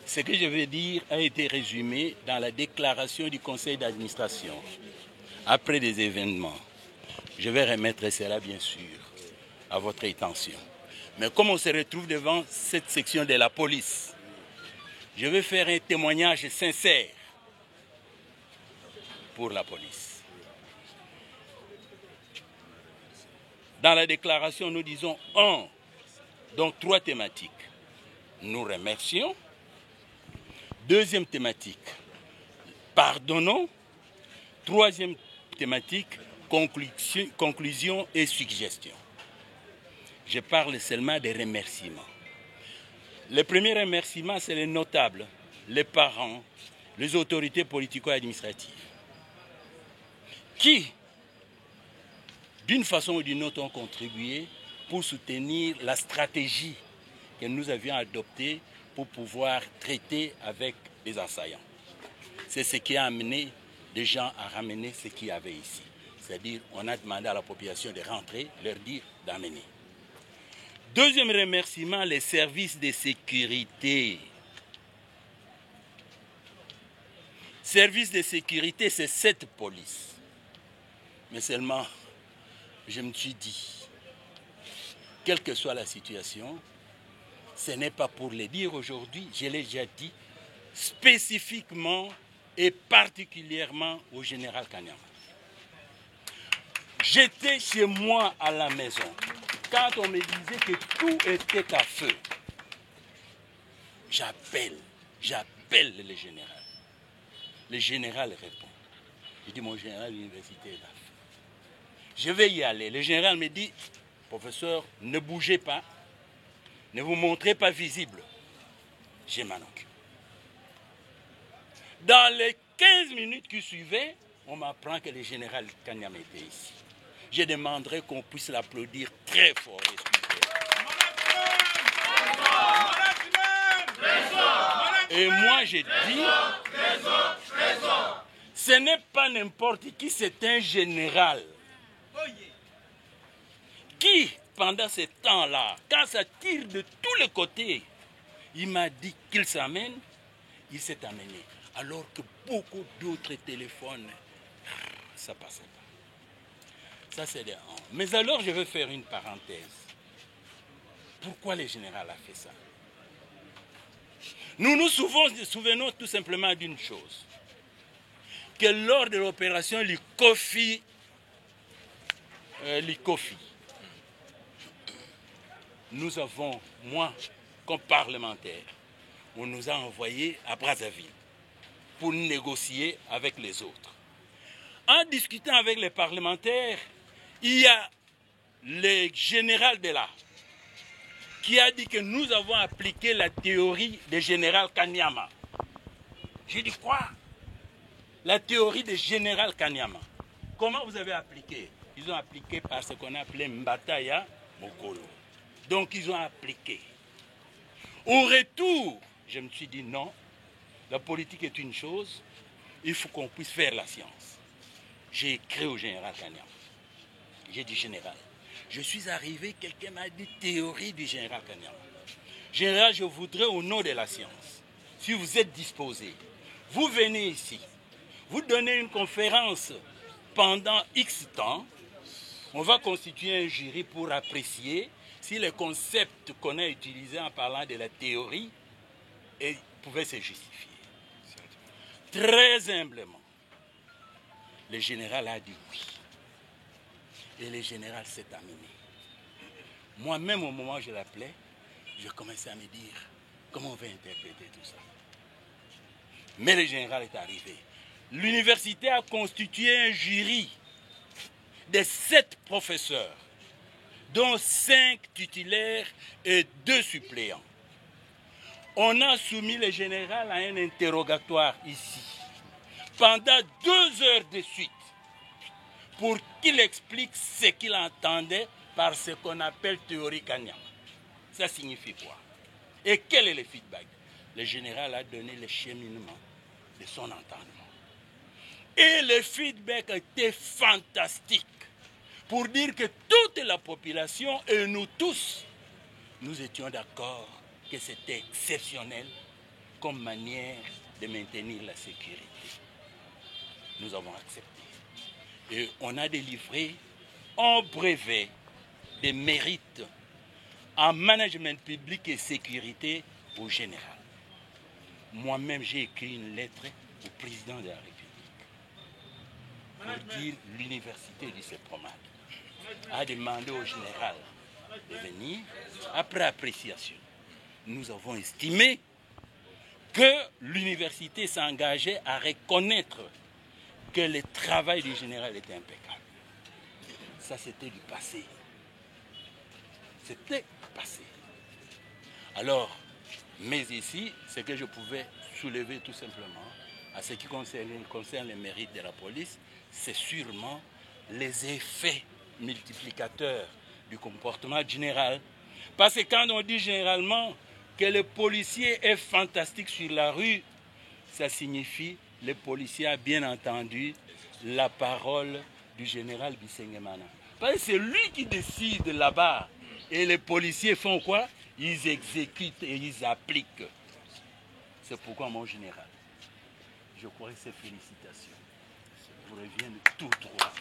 Ce que je veux dire a été résumé dans la déclaration du conseil d'administration. Après des événements, je vais remettre cela bien sûr à votre attention. Mais comme on se retrouve devant cette section de la police, je vais faire un témoignage sincère pour la police. Dans la déclaration, nous disons donc 3 thématiques. Nous remercions. Deuxième thématique, pardonnons. Troisième thématique, conclusion et suggestion. Je parle seulement des remerciements. Le premier remerciement, c'est les notables, les parents, les autorités politico-administratives, qui, d'une façon ou d'une autre, ont contribué pour soutenir la stratégie que nous avions adoptée pour pouvoir traiter avec les assaillants. C'est ce qui a amené des gens à ramener ce qu'il y avait ici. C'est-à-dire, on a demandé à la population de rentrer, leur dire d'amener. Deuxième remerciement, les services de sécurité. Services de sécurité, c'est cette police. Mais seulement, je me suis dit, quelle que soit la situation, ce n'est pas pour le dire aujourd'hui, je l'ai déjà dit, spécifiquement et particulièrement au général Kanyama. J'étais chez moi à la maison. Quand on me disait que tout était à feu, j'appelle le général. Le général répond. Je dis, mon général, l'université est à feu. Je vais y aller. Le général me dit, professeur, ne bougez pas, ne vous montrez pas visible. Je m'en occupe. Dans les 15 minutes qui suivaient, on m'apprend que le général Kanyama était ici. Je demanderai qu'on puisse l'applaudir très fort. Et moi, je dis, ce n'est pas n'importe qui, c'est un général qui, pendant ce temps-là, quand ça tire de tous les côtés, il m'a dit qu'il s'amène, il s'est amené. Alors que beaucoup d'autres téléphones, ça ne passait pas. Ça, c'est des ans. Mais alors, je vais faire une parenthèse. Pourquoi le général a fait ça? Nous nous souvenons tout simplement d'une chose. Que lors de l'opération Likofi, nous avons, moi, comme parlementaire, on nous a envoyés à Brazzaville pour négocier avec les autres. En discutant avec les parlementaires, il y a le général de là qui a dit que nous avons appliqué la théorie du général Kanyama. J'ai dit quoi? La théorie du général Kanyama. Comment vous avez appliqué? Ils ont appliqué par ce qu'on appelait Mbataya Mokolo. Donc ils ont appliqué. Au retour, je me suis dit non, la politique est une chose, il faut qu'on puisse faire la science. J'ai écrit au général Kanyama. J'ai dit général, je suis arrivé, quelqu'un m'a dit théorie du général Kanyama. Général, je voudrais au nom de la science, si vous êtes disposé, vous venez ici, vous donnez une conférence pendant X temps, on va constituer un jury pour apprécier si les concepts qu'on a utilisés en parlant de la théorie pouvaient se justifier. Très humblement, le général a dit oui. Et le général s'est amené. Moi-même, au moment où je l'appelais, je commençais à me dire comment on va interpréter tout ça. Mais le général est arrivé. L'université a constitué un jury de 7 professeurs, dont 5 titulaires et 2 suppléants. On a soumis le général à un interrogatoire ici, pendant 2 heures de suite, pour qu'il explique ce qu'il entendait par ce qu'on appelle théorie Kanyama. Ça signifie quoi? Et quel est le feedback? Le général a donné le cheminement de son entendement. Et le feedback a été fantastique pour dire que toute la population et nous tous, nous étions d'accord que c'était exceptionnel comme manière de maintenir la sécurité. Nous avons accepté. Et on a délivré un brevet de mérite en management public et sécurité au général. Moi-même, j'ai écrit une lettre au président de la République pour dire l'université du CEPROMAD a demandé au général de venir. Après appréciation, nous avons estimé que l'université s'engageait à reconnaître que le travail du général était impeccable. Ça, c'était du passé. C'était passé. Alors, mais ici, ce que je pouvais soulever tout simplement, à ce qui concerne les mérites de la police, c'est sûrement les effets multiplicateurs du comportement général. Parce que quand on dit généralement que le policier est fantastique sur la rue, ça signifie que le policier a bien entendu la parole du général Bisengemana. Parce que c'est lui qui décide là-bas. Et les policiers font quoi? Ils exécutent et ils appliquent. C'est pourquoi mon général, je crois que ces félicitations vous reviennent tout droit.